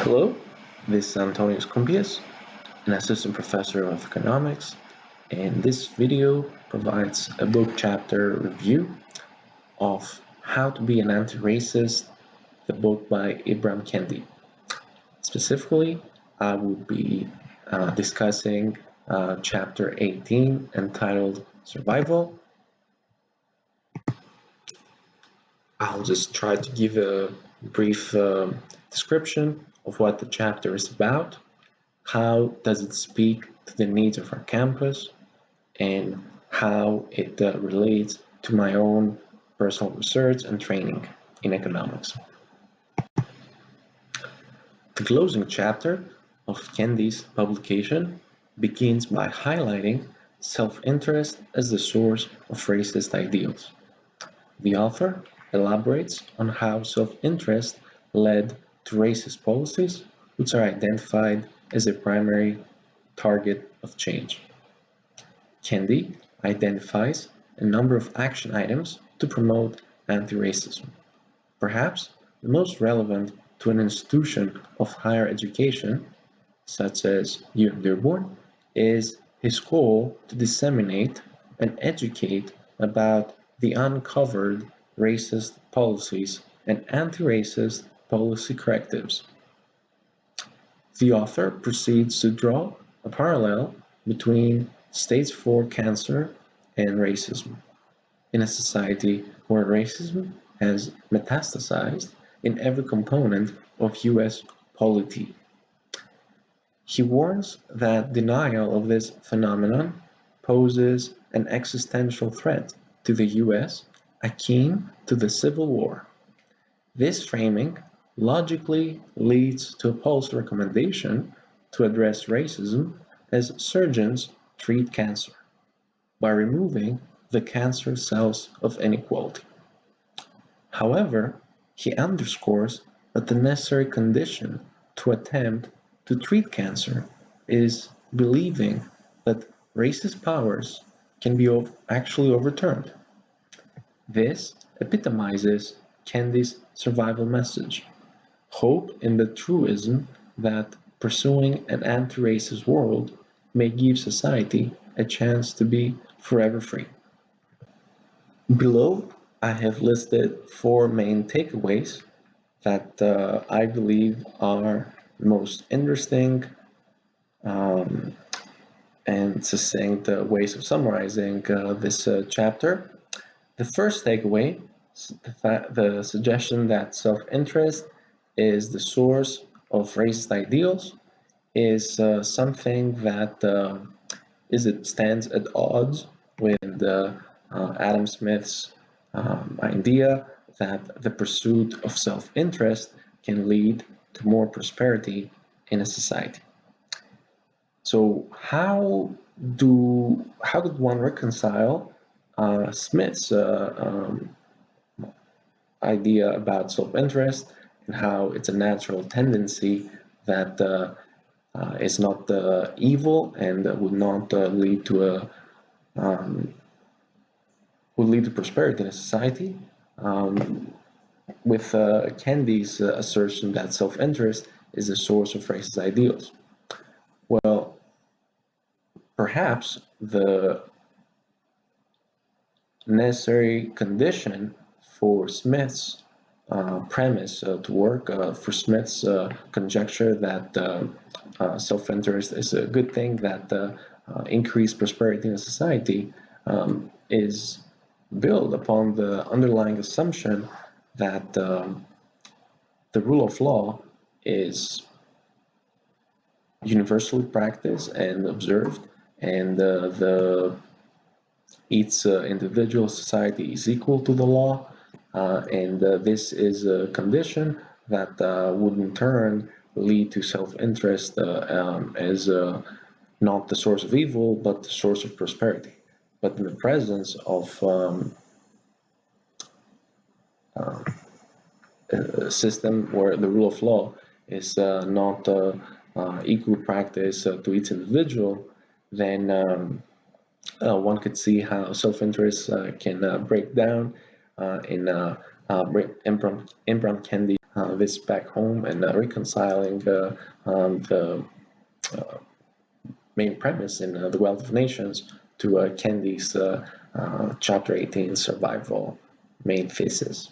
Hello, this is Antonio Koumpias, an assistant professor of economics, and this video provides a book chapter review of How to Be an Anti-Racist, the book by Ibram Kendi. Specifically, I will be discussing chapter 18 entitled Survival. I'll just try to give a brief description of what the chapter is about, how does it speak to the needs of our campus, and how it relates to my own personal research and training in economics. The closing chapter of Kendi's publication begins by highlighting self-interest as the source of racist ideals. The author elaborates on how self-interest led to racist policies, which are identified as a primary target of change. Kendi identifies a number of action items to promote anti-racism. Perhaps the most relevant to an institution of higher education, such as UM-Dearborn, is his goal to disseminate and educate about the uncovered racist policies and anti-racist policy correctives. The author proceeds to draw a parallel between stage 4 cancer and racism in a society where racism has metastasized in every component of US polity. He warns that denial of this phenomenon poses an existential threat to the US akin to the Civil War. This framing logically leads to a policy recommendation to address racism as surgeons treat cancer, by removing the cancer cells of inequality. However, he underscores that the necessary condition to attempt to treat cancer is believing that racist powers can be actually overturned. This epitomizes Kendi's survival message, hope in the truism that pursuing an anti-racist world may give society a chance to be forever free. Below, I have listed 4 main takeaways that I believe are most interesting and succinct ways of summarizing this chapter. The first takeaway, the suggestion that self-interest is the source of racist ideals, is something that it stands at odds with Adam Smith's idea that the pursuit of self-interest can lead to more prosperity in a society. So how did one reconcile Smith's idea about self-interest and how it's a natural tendency that is not evil and would not lead to prosperity in a society, with Kendi's assertion that self-interest is the source of racist ideals? Well, perhaps the necessary condition for Smith's premise to work, for Smith's conjecture that self-interest is a good thing that increased prosperity in a society, is built upon the underlying assumption that the rule of law is universally practiced and observed, and each individual society is equal to the law, and this is a condition that would in turn lead to self-interest as not the source of evil, but the source of prosperity. But in the presence of a system where the rule of law is not equal practice to each individual, then one could see how self-interest can break down in Ibram Kendi this back home and reconciling the main premise in The Wealth of Nations to Kendi's chapter 18 survival main thesis.